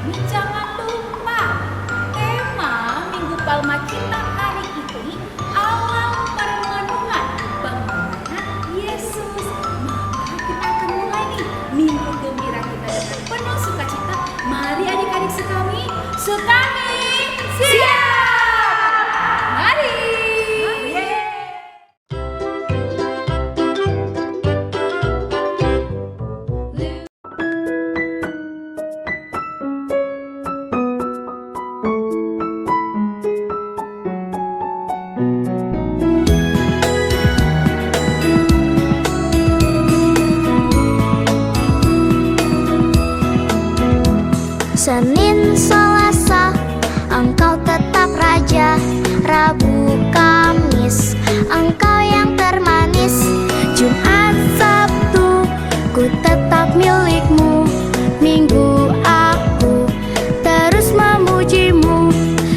Tapi jangan lupa, tema Minggu Palma kita hari ini awal permenungan bagaimana Yesus. Maka kita akan mulai nih Minggu Gembira kita dengan penuh sukacita. Mari adik-adik sekami, siap! Mari! Senin, Selasa, Engkau tetap Raja. Rabu, Kamis, Engkau yang termanis. Jumat, Sabtu, ku tetap milik-Mu. Minggu, aku terus memuji-Mu.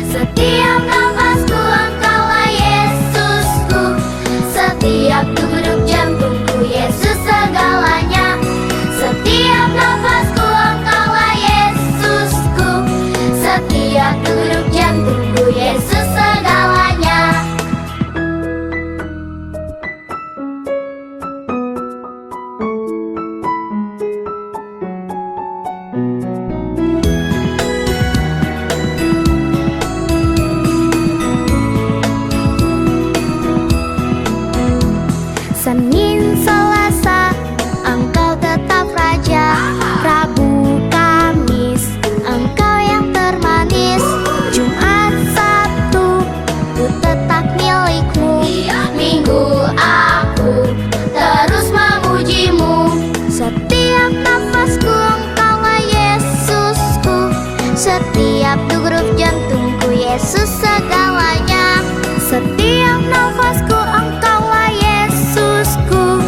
Setiap nafasku, Engkaulah Yesusku. Setiap degup jantungku, Yesus segalanya. Setiap nafasku, Engkaulah Yesusku. Setiap degup jantungku, Yesus segalanya. Senin, Selasa, Engkau tetap Raja. Rabu, Kamis, Engkau yang termanis. Jumat, Sabtu, ku tetap milik-Mu. Minggu, aku terus memuji-Mu. Setiap nafasku, Engkaulah Yesusku. Setiap degup jantungku, Yesus segalanya. Setiap nafasku, Engkaulah Yesusku.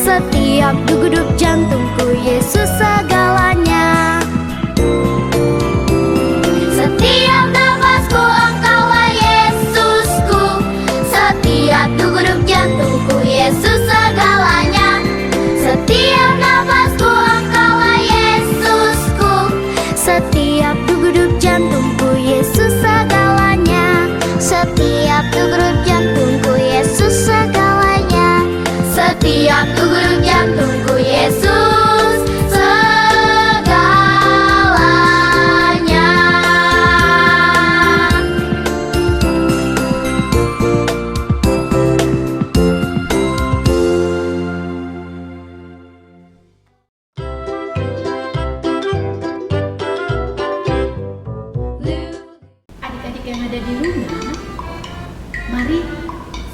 Setiap degup jantungku, Yesus segalanya. Setiap nafasku, Engkaulah Yesusku. Setiap degup jantungku, Yesus segalanya. Setiap nafasku, Engkaulah Yesusku. Setiap degup jantungku, Yesus segalanya. Setiap degup jantungku, Yesus segalanya. Setiap degup jantungku, Yesus segalanya. Adik-adik yang ada di rumah, mari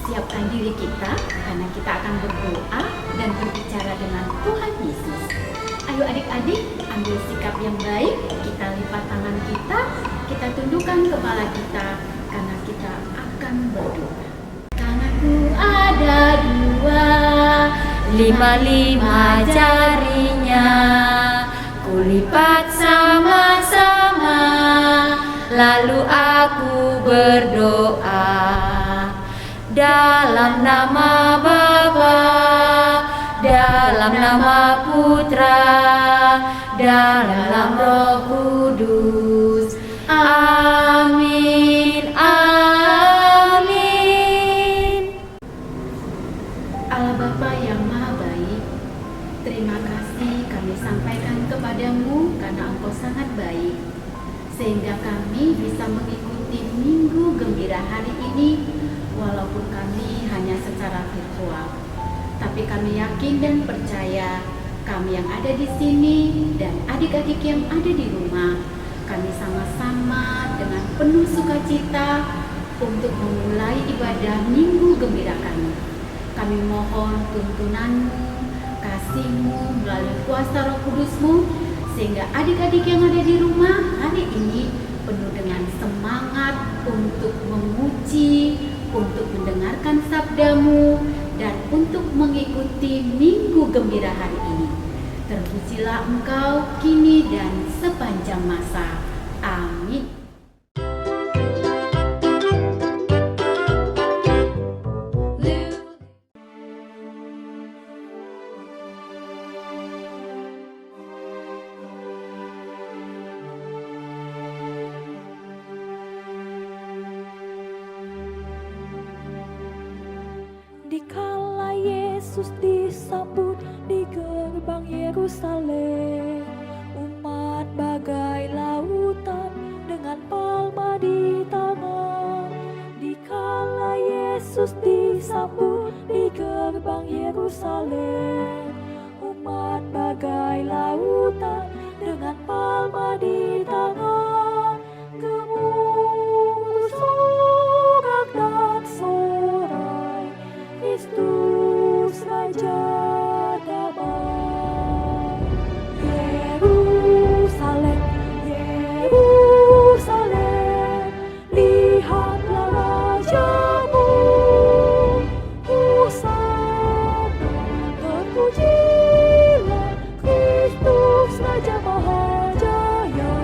siapkan diri kita karena kita akan berdoa dan berbicara dengan Tuhan Yesus. Ayo adik-adik, ambil sikap yang baik, kita lipat tangan kita tundukkan kepala kita karena kita akan berdoa. Tanganku ada dua, lima jarinya, kulipat sama-sama, lalu aku berdoa. Dalam nama Bapa, dalam nama Putra, dalam nama Roh Kudus. Amin, amin. Allah Bapa yang Maha Baik, terima kasih kami sampaikan kepadamu karena Engkau sangat baik, sehingga kami bisa mengikuti Minggu Gembira hari ini. Walaupun kami hanya secara virtual, tapi kami yakin dan percaya kami yang ada di sini dan adik-adik yang ada di rumah, kami sama-sama dengan penuh sukacita untuk memulai ibadah Minggu Gembira kami. Kami mohon tuntunan-Mu, kasih-Mu melalui kuasa Roh Kudus-Mu, sehingga adik-adik yang ada di rumah hari ini penuh dengan semangat untuk memuji, untuk mendengarkan sabda-Mu, dan untuk mengikuti Minggu Gembira hari ini. Terpujilah Engkau kini dan sepanjang masa. Amin. Yesus disambut di gerbang Yerusalem. Umat bagai lautan dengan palma di tangan. Dikala Yesus disambut di gerbang Yerusalem, umat bagai lautan dengan palma di tangan. Gemuruh sorak dan sorai, Kristus Raja damai. Yerusalem, Yerusalem, lihatlah rajamu. Hosana, terpujilah Kristus Raja Mahajaya.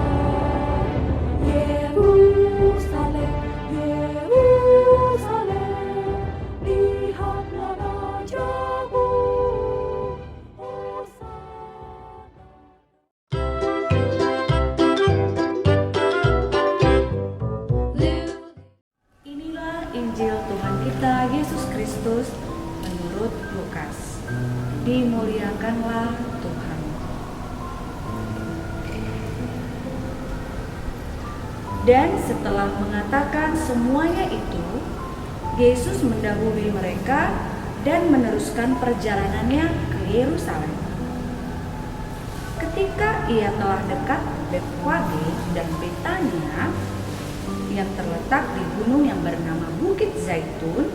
Yerusalem, Yerusalem, lihatlah rajamu. Inilah Injil Tuhan kita Yesus Kristus menurut Lukas. Dimuliakanlah Tuhan. Dan setelah mengatakan semuanya itu, Yesus mendahului mereka dan meneruskan perjalanannya ke Yerusalem. Ketika ia telah dekat Betfage dan Betania yang terletak di gunung yang bernama Bukit Zaitun,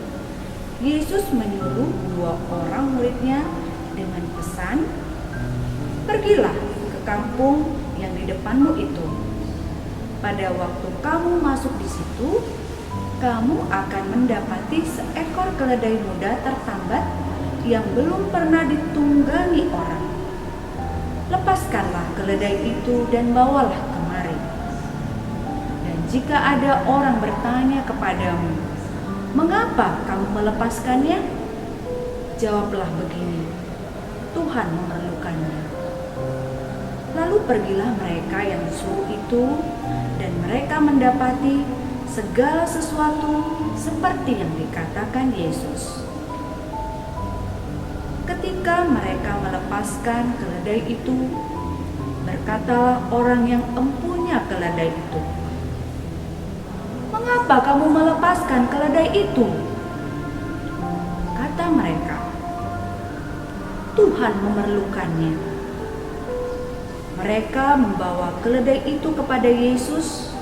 Yesus menyuruh 2 orang muridnya dengan pesan, "Pergilah ke kampung yang di depanmu itu. Pada waktu kamu masuk di situ, kamu akan mendapati seekor keledai muda tertambat yang belum pernah ditunggangi orang. Lepaskanlah keledai itu dan bawalah kemari. Dan jika ada orang bertanya kepadamu, 'Mengapa kamu melepaskannya?' jawablah begini, 'Tuhan memerlukannya.' Lalu pergilah mereka yang disuruh itu, dan mereka mendapati segala sesuatu seperti yang dikatakan Yesus. Ketika mereka melepaskan keledai itu, berkatalah orang yang empunya keledai itu, 'Mengapa kamu melepaskan keledai itu?' Kata mereka, 'Tuhan memerlukannya.' Mereka membawa keledai itu kepada Yesus,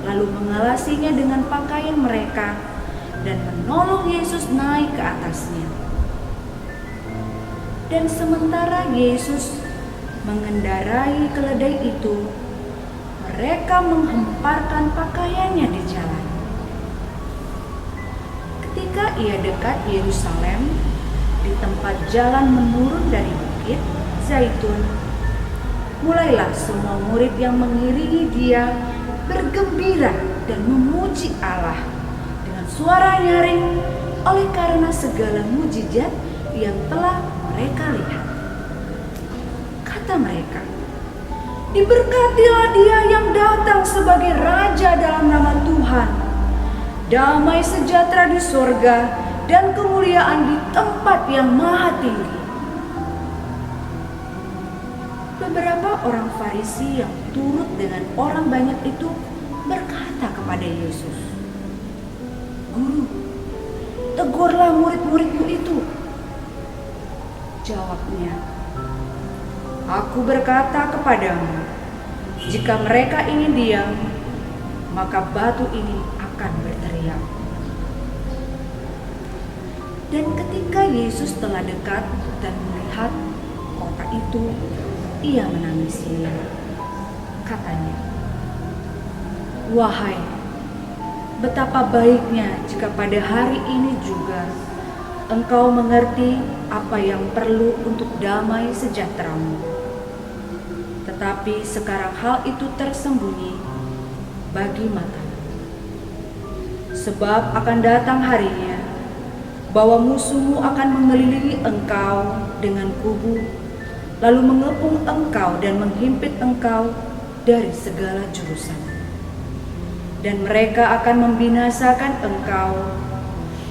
lalu mengelasinya dengan pakaian mereka dan menolong Yesus naik ke atasnya. Dan sementara Yesus mengendarai keledai itu, mereka menghemparkan pakaiannya di jalan. Ketika ia dekat Yerusalem, di tempat jalan menurun dari Bukit Zaitun, mulailah semua murid yang mengiringi dia bergembira dan memuji Allah dengan suara nyaring oleh karena segala mujizat yang telah mereka lihat. Kata mereka, "Diberkatilah dia yang datang sebagai Raja dalam nama Tuhan. Damai sejahtera di surga dan kemuliaan di tempat yang maha tinggi." Beberapa orang Farisi yang turut dengan orang banyak itu berkata kepada Yesus, "Guru, tegurlah murid-muridmu itu." Jawabnya, "Aku berkata kepadamu, jika mereka ingin diam, maka batu ini akan berteriak." Dan ketika Yesus telah dekat dan melihat kota itu, ia menangisi. Katanya, "Wahai, betapa baiknya jika pada hari ini juga engkau mengerti apa yang perlu untuk damai sejahteramu. Tetapi sekarang hal itu tersembunyi bagi mata. Sebab akan datang harinya bahwa musuhmu akan mengelilingi engkau dengan kubu, lalu mengepung engkau dan menghimpit engkau dari segala jurusan. Dan mereka akan membinasakan engkau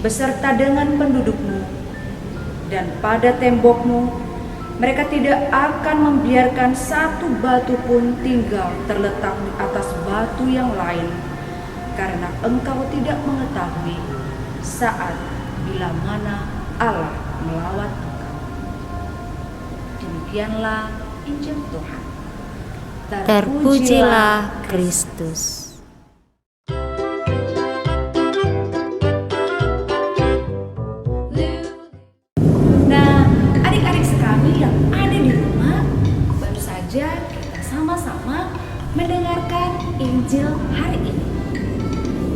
beserta dengan pendudukmu, Dan pada tembokmu, mereka tidak akan membiarkan satu batu pun tinggal terletak di atas batu yang lain, karena engkau tidak mengetahui saat bila mana Allah melawat engkau. Demikianlah Injil Tuhan. Terpujilah Kristus. Nah, adik-adik sekami yang ada di rumah, baru saja kita sama-sama mendengarkan Injil hari ini.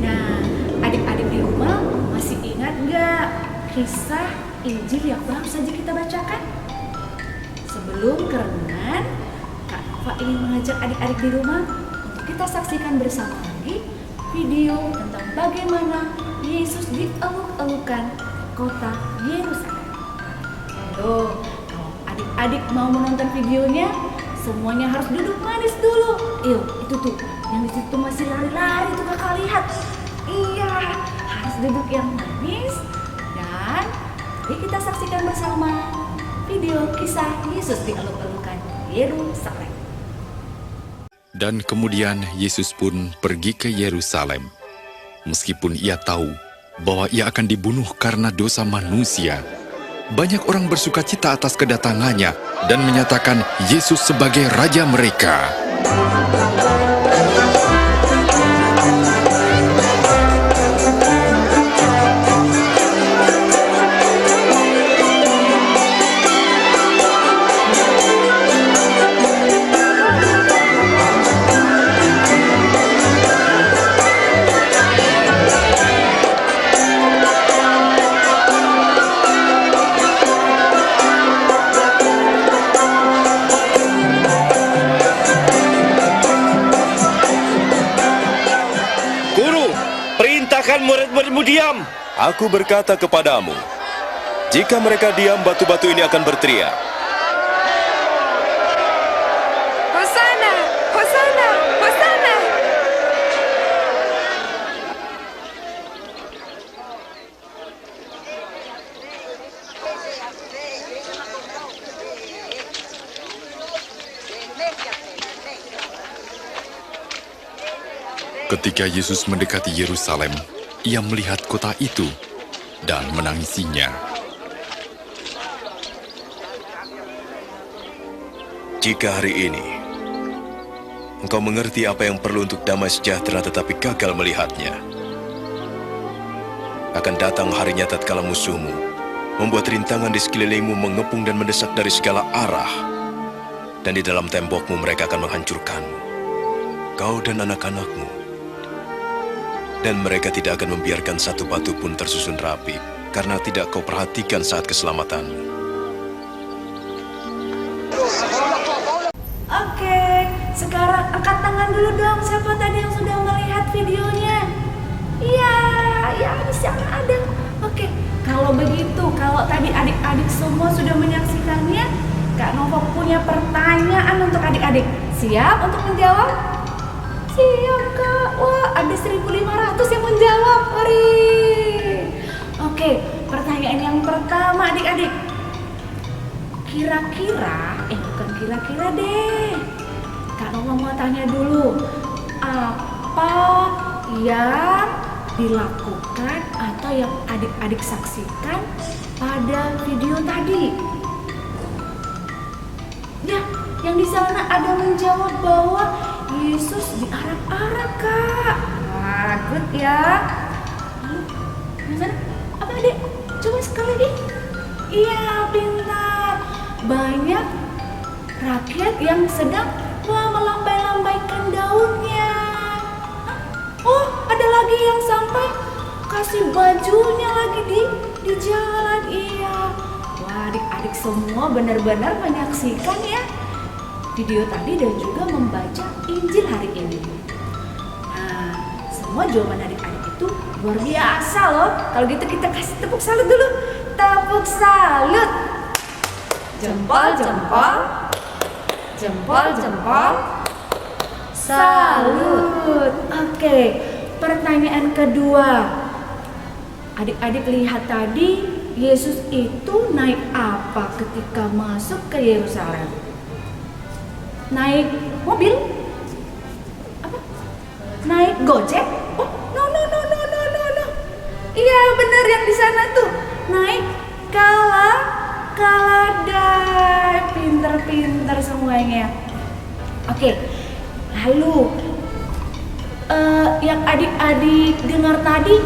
Nah, adik-adik di rumah masih ingat gak kisah Injil yang baru saja kita bacakan? Sebelum kerenungan, Kak Nova ingin mengajak adik-adik di rumah untuk kita saksikan bersama lagi video tentang bagaimana Yesus dieluk-elukan kota Yerusalem. Tuh, kalau adik-adik mau menonton videonya, semuanya harus duduk manis dulu. Itu tuh, yang di situ masih lari-lari tuh kakak lihat. Iya, harus duduk yang manis. Dan mari kita saksikan bersama video kisah Yesus dieluk-elukan Yerusalem. Dan kemudian Yesus pun pergi ke Yerusalem. Meskipun ia tahu bahwa ia akan dibunuh karena dosa manusia, banyak orang bersuka cita atas kedatangannya dan menyatakan Yesus sebagai raja mereka. Murid-muridmu diam. Aku berkata kepadamu, jika mereka diam, batu-batu ini akan berteriak. Hosana, Hosana, Hosana. Ketika Yesus mendekati Yerusalem, ia melihat kota itu dan menangisinya. Jika hari ini engkau mengerti apa yang perlu untuk damai sejahtera tetapi gagal melihatnya, akan datang harinya tatkala musuhmu membuat rintangan di sekelilingmu mengepung dan mendesak dari segala arah, dan di dalam tembokmu mereka akan menghancurkanmu, kau dan anak-anakmu. Dan mereka tidak akan membiarkan satu batu pun tersusun rapi, karena tidak kau perhatikan saat keselamatanmu. Oke, sekarang angkat tangan dulu dong. Siapa tadi yang sudah melihat videonya? Iya, ya di sana ada. Oke, kalau begitu, kalau tadi adik-adik semua sudah menyaksikannya, Kak Nova punya pertanyaan untuk adik-adik. Siap untuk menjawab? Siap Kak. Wah, ada 1.500 yang menjawab. Oke, pertanyaan yang pertama adik-adik. Bukan kira-kira deh. Kak Nova mau tanya dulu, apa yang dilakukan atau yang adik-adik saksikan pada video tadi? Ya, yang di sana ada menjawab bahwa Yesus diarak-arak Kak. Wah, good ya. Lalu, yang sana apa adik? Coba sekali lagi. Iya, pintar. Banyak rakyat yang sedang melambai-lambaikan daunnya. Oh, ada lagi yang sampai kasih bajunya lagi di jalan. Iya. Wah, adik-adik semua benar-benar menyaksikan ya video tadi dan juga membaca Injil hari ini. Nah, semua jawaban adik-adik itu luar biasa loh. Kalau gitu kita kasih tepuk salut dulu. Tepuk salut. Jempol, jempol. Jempol, jempol. Salut. Oke, pertanyaan kedua. Adik-adik lihat tadi Yesus itu naik apa ketika masuk ke Yerusalem? Naik mobil? Apa? Naik Gojek? Oh, no. Iya, benar yang di sana tuh. Naik Kaladai. Pinter semuanya. Oke. Lalu yang adik-adik dengar tadi,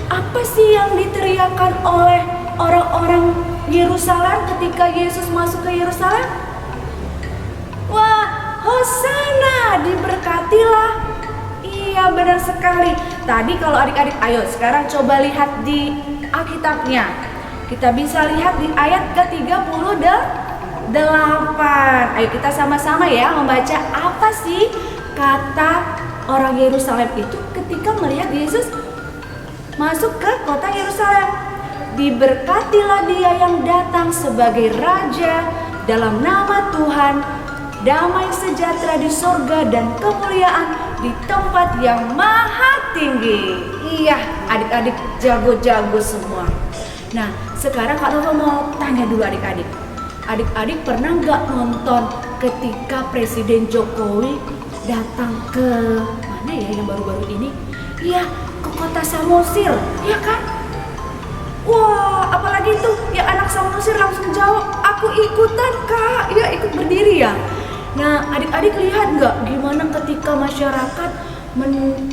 apa sih yang diteriakkan oleh orang-orang Yerusalem ketika Yesus masuk ke Yerusalem? Wah, Hosana, diberkatilah. Iya, benar sekali. Tadi kalau adik-adik, ayo sekarang coba lihat di Alkitabnya. Kita bisa lihat di ayat ke-38. Ayo kita sama-sama ya membaca apa sih kata orang Yerusalem itu ketika melihat Yesus masuk ke kota Yerusalem. Diberkatilah dia yang datang sebagai raja dalam nama Tuhan, damai sejahtera di sorga dan kemuliaan di tempat yang maha tinggi. Iya, adik-adik jago-jago semua. Nah, sekarang Kak Nova mau tanya dulu adik-adik. Adik-adik pernah nggak nonton ketika Presiden Jokowi datang ke mana ya yang baru-baru ini? Iya, ke kota Samosir, ya kan? Wah, apalagi tuh ya anak Samosir langsung jawab, aku ikutan Kak, ya ikut berdiri ya. Nah, adik-adik lihat nggak gimana ketika masyarakat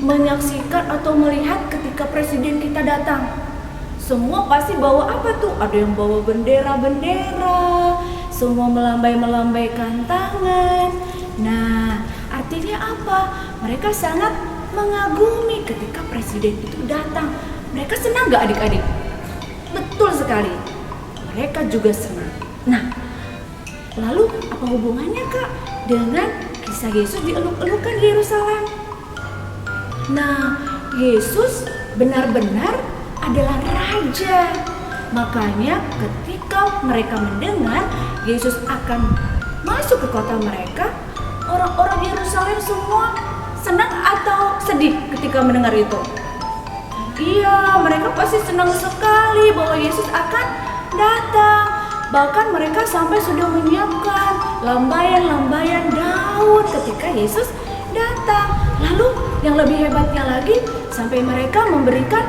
menyaksikan atau melihat ketika presiden kita datang? Semua pasti bawa apa tuh? Ada yang bawa bendera-bendera, semua melambai-melambaikan tangan. Nah, artinya apa? Mereka sangat mengagumi ketika presiden itu datang. Mereka senang nggak adik-adik? Betul sekali. Mereka juga senang. Nah, lalu apa hubungannya Kak dengan kisah Yesus dieluk-elukan di Yerusalem? Nah, Yesus benar-benar adalah raja. Makanya ketika mereka mendengar Yesus akan masuk ke kota mereka, orang-orang Yerusalem semua senang atau sedih ketika mendengar itu? Iya, mereka pasti senang sekali bahwa Yesus akan datang. Bahkan mereka sampai sudah menyiapkan lambayan-lambayan daun ketika Yesus datang. Lalu yang lebih hebatnya lagi, sampai mereka memberikan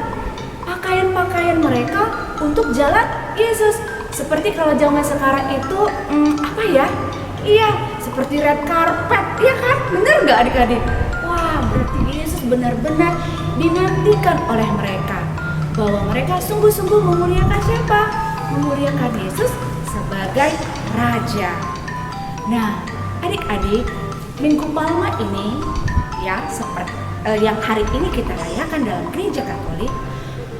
pakaian-pakaian mereka untuk jalan Yesus. Seperti kalau zaman sekarang itu, apa ya? Iya, seperti red carpet, iya kan? Bener nggak adik-adik? Wah, berarti Yesus benar-benar dinantikan oleh mereka. Bahwa mereka sungguh-sungguh memuliakan siapa? Memuliakan Yesus sebagai Raja. Nah, adik-adik, Minggu Palma ini ya seperti yang hari ini kita rayakan dalam Gereja Katolik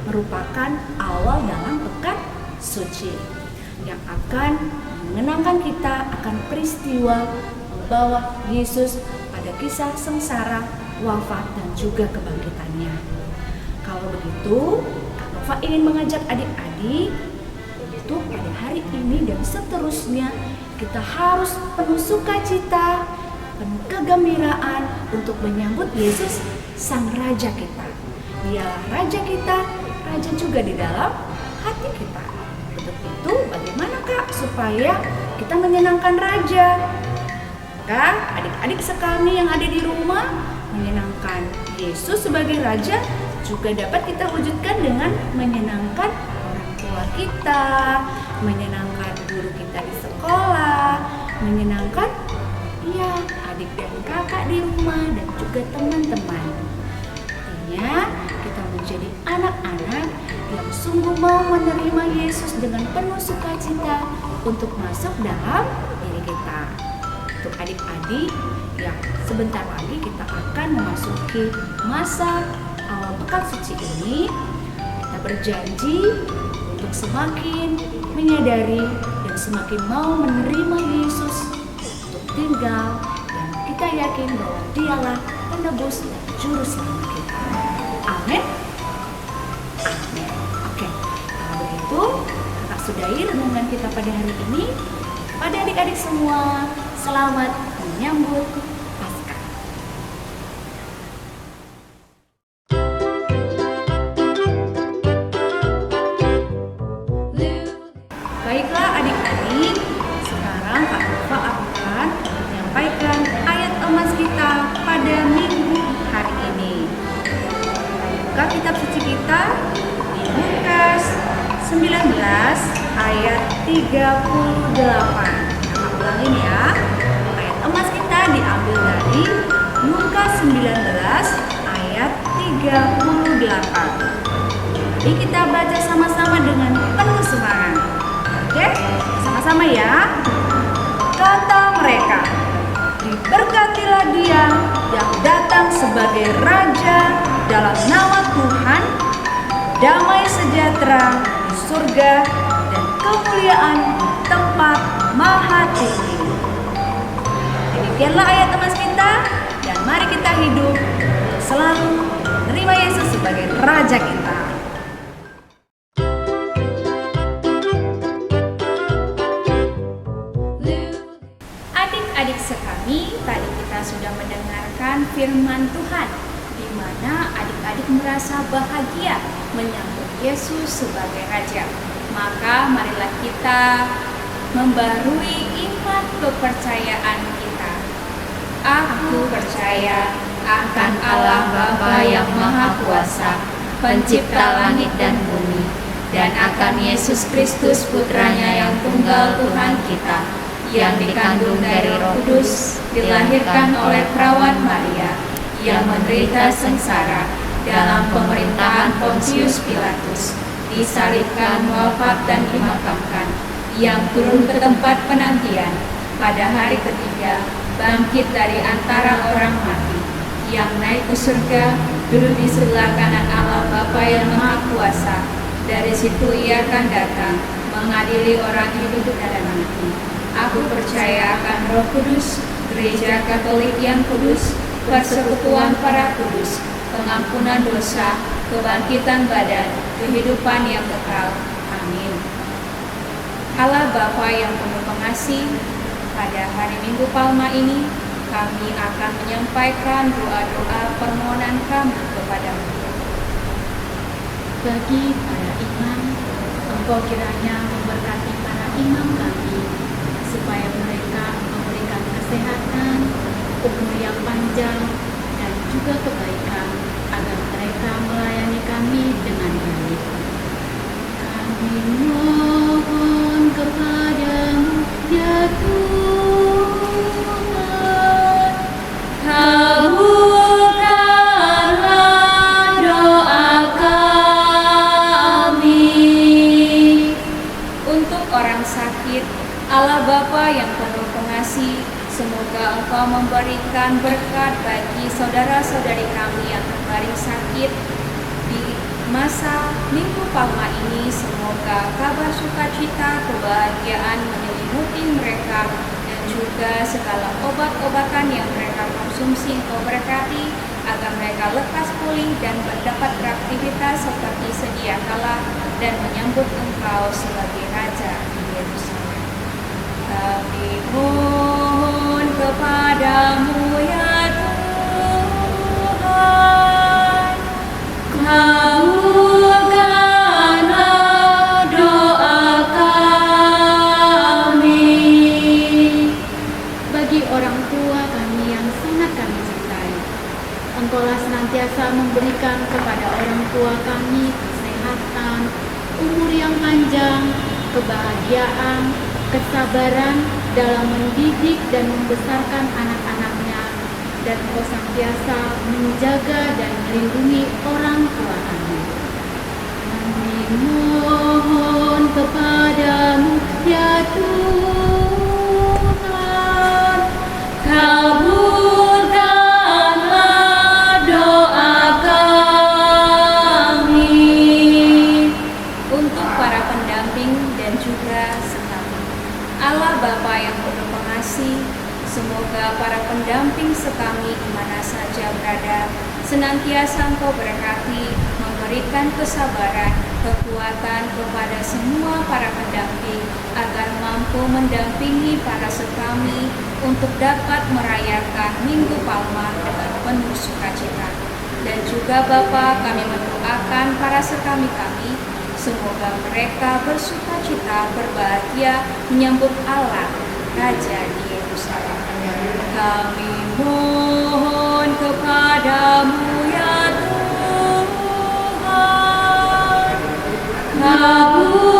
merupakan awal dalam Pekan Suci yang akan mengenangkan kita akan peristiwa membawa Yesus pada kisah sengsara, wafat dan juga kebangkitannya. Kalau begitu, Kak Nova ingin mengajak adik-adik untuk pada hari ini dan seterusnya kita harus penuh sukacita, penuh kegembiraan untuk menyambut Yesus Sang Raja kita. Dialah Raja kita, Raja juga di dalam hati kita. Untuk itu bagaimana Kak supaya kita menyenangkan Raja? Kak, adik-adik sekalian yang ada di rumah, menyenangkan Yesus sebagai Raja juga dapat kita wujudkan dengan menyenangkan orang tua kita, menyenangkan guru kita di sekolah, menyenangkan adik dan kakak di rumah dan juga teman-teman. Artinya kita menjadi anak-anak yang sungguh mau menerima Yesus dengan penuh sukacita untuk masuk dalam diri kita. Untuk adik-adik yang sebentar lagi kita akan memasuki masa awal Pekan Suci ini, kita berjanji untuk semakin menyadari dan semakin mau menerima Yesus untuk tinggal, dan kita yakin bahwa Dialah penebus dan juru selamat kita. Amin. Amin. Oke, kalau begitu kakak sudahi renungan kita pada hari ini. Pada adik-adik semua, selamat menyambut Paskah. Live ayat 38. Kita ulangin ya. Ayat emas kita diambil dari Lukas 19 ayat 38. Jadi kita baca sama-sama dengan penuh semangat. Oke, sama-sama ya. Kata mereka, "Diberkatilah Dia yang datang sebagai Raja dalam nama Tuhan, damai sejahtera di surga dan kemuliaan di tempat maha tinggi." Demikianlah ayat emas kita, dan mari kita hidup selalu menerima Yesus sebagai Raja kita. Adik-adik sekami, tadi kita sudah mendengarkan firman Tuhan, di mana adik-adik merasa bahagia menyambut Yesus sebagai Raja. Maka marilah kita membarui iman kepercayaan kita. Aku percaya akan Allah Bapa yang Maha Kuasa, Pencipta langit dan bumi, dan akan Yesus Kristus Putranya yang tunggal Tuhan kita, yang dikandung dari Roh Kudus, dilahirkan oleh perawan Maria, yang menderita sengsara dalam pemerintahan Pontius Pilatus, disalibkan, wafat dan dimakamkan, yang turun ke tempat penantian, pada hari ketiga bangkit dari antara orang mati, yang naik ke surga, duduk di sebelah kanan Allah Bapa yang Maha Kuasa. Dari situ Ia akan datang mengadili orang hidup dan mati. Aku percaya akan Roh Kudus, Gereja Katolik yang kudus, persekutuan para kudus, pengampunan dosa, kebangkitan badan, kehidupan yang kekal. Amin. Allah Bapa yang penuh pengasih, pada hari Minggu Palma ini kami akan menyampaikan doa-doa permohonan kami kepadamu. Bagi para imam, Engkau kiranya memberkati para imam kami, supaya mereka memberikan kesehatan, umur yang panjang, dan juga kebaikan, agar mereka melayani kami dengan baik. Kami mohon kepadamu, ya Tuhan, kabulkanlah doa kami. Untuk orang sakit, Allah Bapa yang penuh pengasih, semoga Engkau memberikan berkat bagi saudara-saudari kami yang terbaring sakit di masa Minggu Palma ini. Semoga kabar sukacita, kebahagiaan menyelimuti mereka, dan juga segala obat-obatan yang mereka konsumsi Engkau berkati, agar mereka lekas pulih dan dapat beraktivitas seperti sedia kala dan menyambut Engkau sebagai Raja di Yerusalem. Kami mohon kepadamu, ya Tuhan, kabulkanlah doa kami. Bagi orang tua kami yang sangat kami cintai, Engkaulah senantiasa memberikan kepada orang tua kami kesehatan, umur yang panjang, kebahagiaan, kesabaran dalam mendidik dan membesarkan anak-anaknya, dan Engkau senantiasa menjaga dan melindungi orang tua kami. Kami mohon kepadamu, ya Tuhan, kabulkanlah doa kami. Untuk para pendamping dan juga sekami, Allah Bapa yang penuh pengasih, semoga para pendamping sekami di mana saja berada, senantiasa Engkau berkati, memberikan kesabaran, kekuatan kepada semua para pendamping, agar mampu mendampingi para sekami untuk dapat merayakan Minggu Palma dengan penuh sukacita. Dan juga Bapa, kami mendoakan para sekami kami, semoga mereka bersukacita, berbahagia menyambut Allah, Raja di Yerusalem. Kami mohon kepadamu, ya Tuhan, kabulkanlah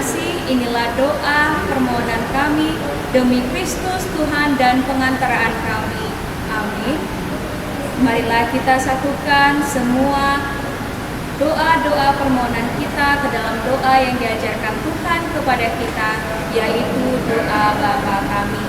kasih, inilah doa permohonan kami demi Kristus Tuhan dan pengantaraan kami. Amin. Marilah kita satukan semua doa-doa permohonan kita ke dalam doa yang diajarkan Tuhan kepada kita, yaitu doa Bapa kami.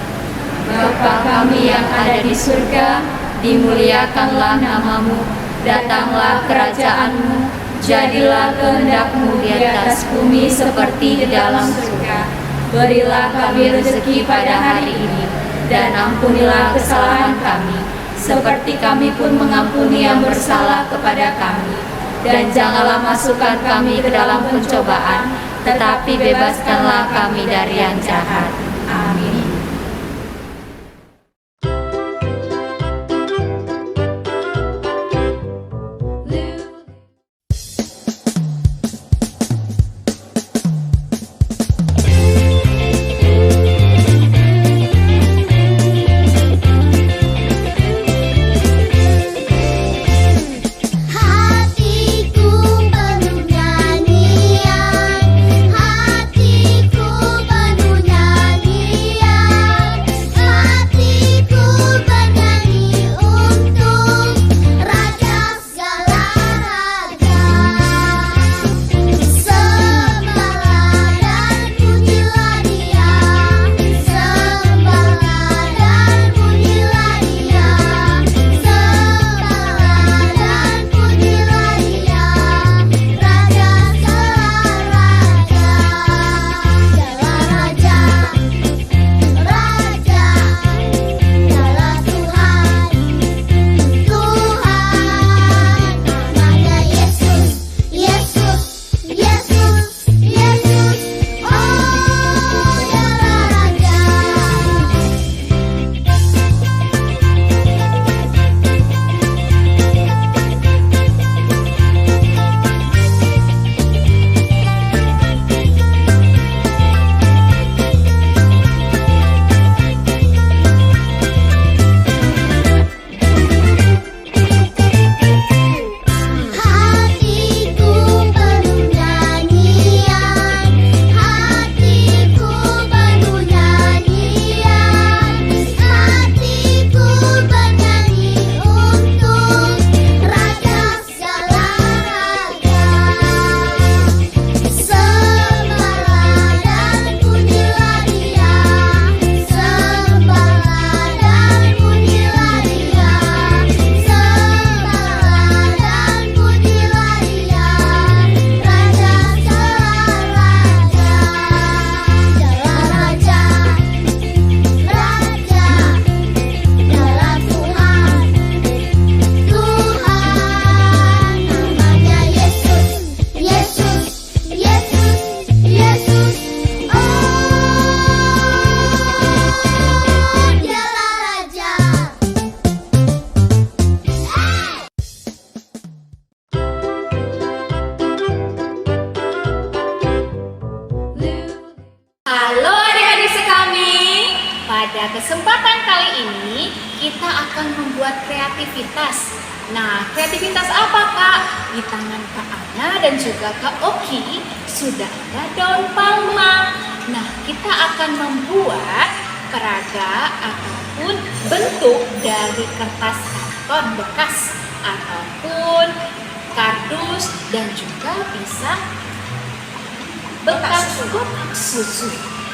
Bapa kami yang ada di surga, dimuliakanlah namamu, datanglah kerajaanmu, jadilah kehendak-mu di atas bumi seperti di dalam surga. Berilah kami rezeki pada hari ini, dan ampunilah kesalahan kami, seperti kami pun mengampuni yang bersalah kepada kami. Dan janganlah masukkan kami ke dalam pencobaan, tetapi bebaskanlah kami dari yang jahat. Amin. Pada kesempatan kali ini kita akan membuat kreativitas. Nah, kreativitas apa Kak? Di tangan Kak Ana dan juga Kak Oki sudah ada daun palma. Nah, kita akan membuat peraga ataupun bentuk dari kertas karton bekas ataupun kardus dan juga bisa bekas kotak susu.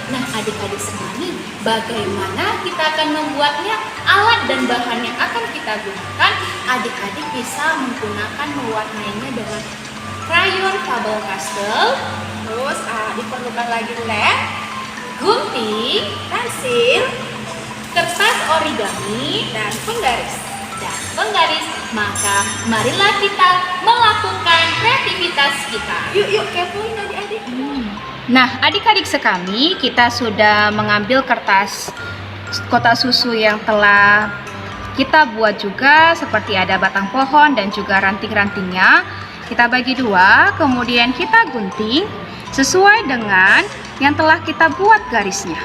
Nah, adik-adik sekalian, bagaimana kita akan membuatnya? Alat dan bahan yang akan kita gunakan, adik-adik bisa menggunakan mewarnainya dengan krayon Faber-Castell, terus diperlukan lagi lem, gunting, pensil, kertas origami, dan penggaris. Maka marilah kita melakukan kreativitas kita. Yuk kepoin adik-adik. Nah, adik-adik sekami, kita sudah mengambil kertas kotak susu yang telah kita buat juga, seperti ada batang pohon dan juga ranting-rantingnya. Kita bagi dua, kemudian kita gunting sesuai dengan yang telah kita buat garisnya.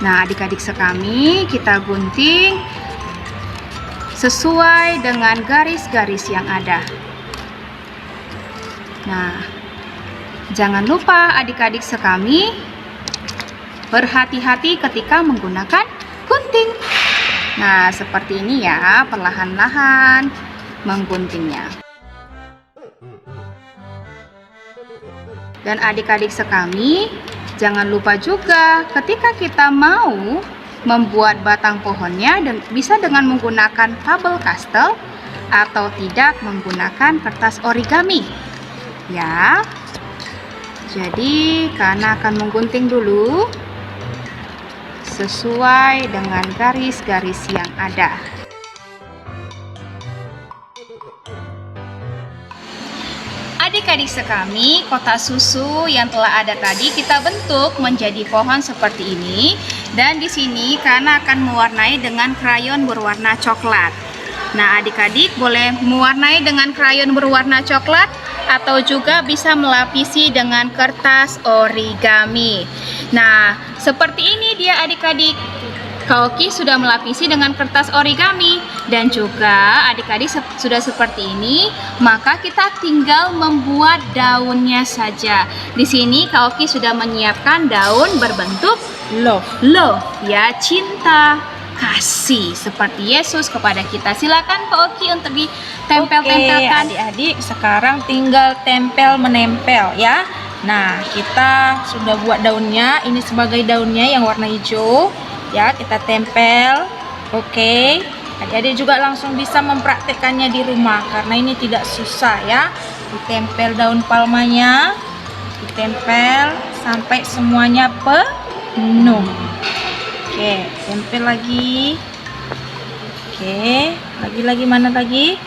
Nah, adik-adik sekami, kita gunting sesuai dengan garis-garis yang ada. Nah, jangan lupa adik-adik sekami berhati-hati ketika menggunakan gunting. Nah, seperti ini ya, perlahan-lahan mengguntingnya. Dan adik-adik sekami, jangan lupa juga ketika kita mau membuat batang pohonnya bisa dengan menggunakan Faber Castell atau tidak menggunakan kertas origami. Ya. Jadi, Kana akan menggunting dulu sesuai dengan garis-garis yang ada. Adik-adik sekami, kotak susu yang telah ada tadi kita bentuk menjadi pohon seperti ini. Dan di sini Kana akan mewarnai dengan krayon berwarna coklat. Nah, adik-adik boleh mewarnai dengan krayon berwarna coklat atau juga bisa melapisi dengan kertas origami. Nah, seperti ini dia adik-adik. Kak Oki sudah melapisi dengan kertas origami dan juga adik-adik sudah seperti ini, maka kita tinggal membuat daunnya saja. Di sini Kak Oki sudah menyiapkan daun berbentuk love ya, cinta kasih seperti Yesus kepada kita. Silakan Kak Oki untuk ditempel-tempelkan. Oke, adik-adik, sekarang tinggal tempel menempel ya. Nah, kita sudah buat daunnya. Ini sebagai daunnya yang warna hijau. Ya, kita tempel. Oke, adik-adik juga langsung bisa mempraktekannya di rumah karena ini tidak susah ya. Ditempel daun palmanya, ditempel sampai semuanya penuh. Oke, tempel lagi. Oke, lagi mana lagi?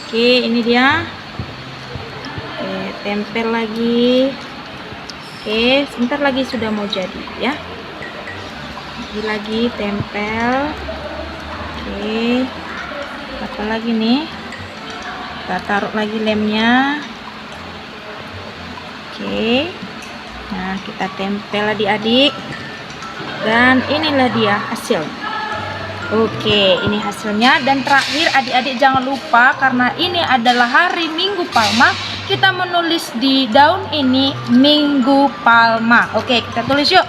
Oke, ini dia. Oke, tempel lagi. Oke, sebentar lagi sudah mau jadi ya. Lagi tempel. Oke, apa lagi nih? Kita taruh lagi lemnya. Oke, nah kita tempel adik-adik dan inilah dia hasil. Oke, ini hasilnya. Dan terakhir adik-adik jangan lupa, karena ini adalah hari Minggu Palma, kita menulis di daun ini Minggu Palma. Oke, kita tulis yuk.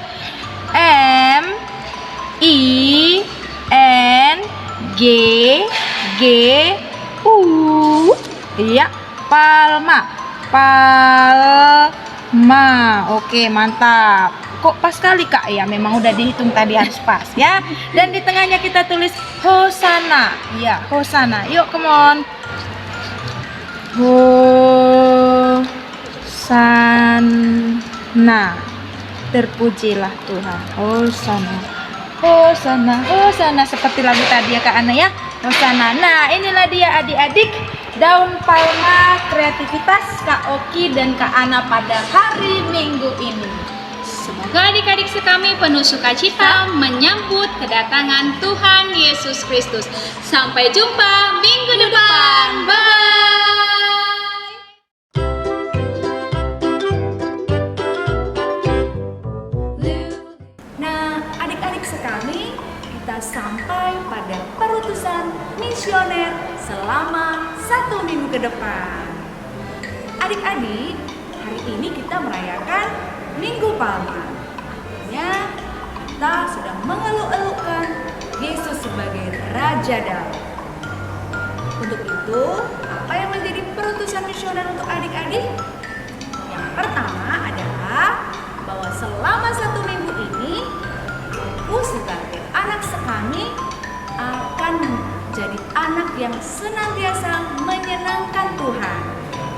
M-I-N-G-G-U. Iya, Palma. Oke, mantap. Kok pas sekali Kak? Ya, memang udah dihitung tadi harus pas ya. Dan di tengahnya kita tulis Hosana. Ya, Hosana. Yuk, come on. Hosana. Terpujilah Tuhan. Hosana. Hosana, Hosana, seperti lagu tadi ya Kak Ana ya. Hosana. Nah, inilah dia adik-adik, daun palma kreativitas Kak Oki dan Kak Ana pada hari Minggu ini. Semoga adik-adik sekami penuh sukacita menyambut kedatangan Tuhan Yesus Kristus. Sampai jumpa minggu depan. Bye. Sekali kita sampai pada perutusan misioner selama 1 minggu ke depan. Adik-adik, hari ini kita merayakan Minggu Palma. Artinya kita sudah mengeluk-elukkan Yesus sebagai Raja Daud. Untuk itu, apa yang menjadi perutusan misioner untuk adik-adik? Yang pertama adalah bahwa selama 1 minggu ini aku sebagai anak sekami akan menjadi anak yang senantiasa menyenangkan Tuhan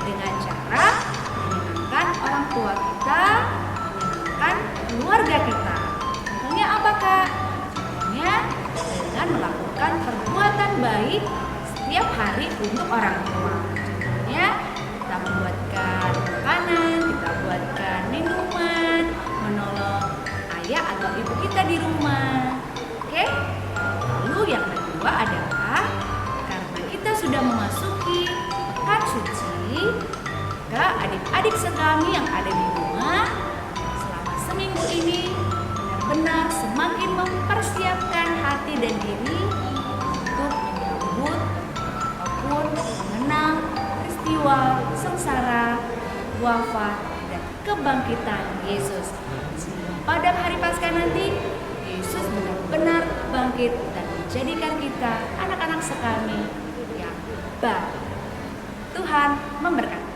dengan cara menyenangkan orang tua kita, menyenangkan keluarga kita. Contohnya apa Kak? Contohnya dengan melakukan perbuatan baik setiap hari untuk orang tua. Contohnya kita membuatkan makanan, kita buatkan minuman, menolong ayah atau ibu kita di rumah. Oke? Lalu yang kedua adalah karena kita sudah memasuki pekan suci, maka adik-adik sekami yang ada di rumah selama seminggu ini benar-benar semakin mempersiapkan hati dan diri untuk menyambut ataupun mengenang peristiwa sengsara, wafat, dan kebangkitan Yesus. Pada hari Paskah nanti, Yesus benar-benar bangkit dan menjadikan kita anak-anak sekami yang baru. Tuhan memberkati.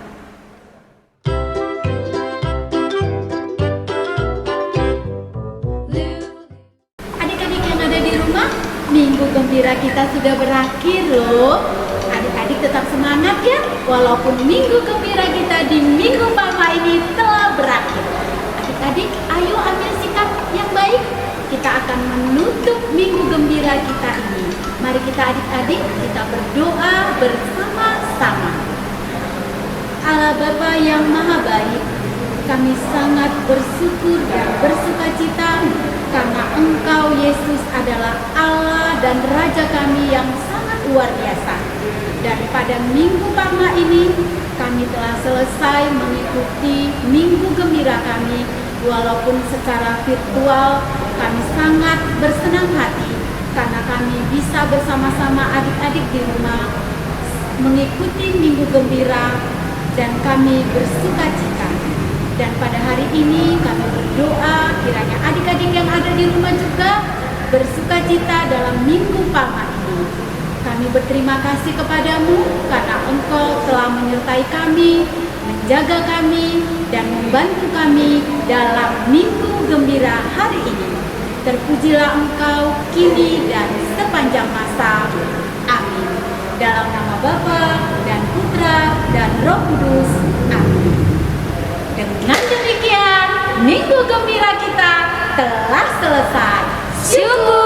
Adik-adik yang ada di rumah, minggu gembira kita sudah berakhir loh. Adik-adik tetap semangat ya, walaupun minggu gembira kita di Minggu Palma ini telah berakhir. Adik-adik, ayo ambil sikap yang baik. Kita akan menutup minggu gembira kita ini. Mari kita adik-adik, kita berdoa bersama-sama. Allah Bapa yang Maha Baik, kami sangat bersyukur dan bersukacita karena Engkau Yesus adalah Allah dan Raja kami yang sangat luar biasa. Dan pada Minggu Palma ini kami telah selesai mengikuti Minggu Gembira kami. Walaupun secara virtual, kami sangat bersenang hati karena kami bisa bersama-sama adik-adik di rumah mengikuti Minggu Gembira dan kami bersukacita. Dan pada hari ini kami berdoa kiranya adik-adik yang ada di rumah juga bersukacita dalam Minggu Palma ini. Kami berterima kasih kepadamu karena Engkau telah menyertai kami, menjaga kami, dan membantu kami dalam Minggu Gembira hari ini. Terpujilah Engkau kini dan sepanjang masa. Amin. Dalam nama Bapa dan Putra dan Roh Kudus. Amin. Dengan demikian, Minggu Gembira kita telah selesai. Syukur.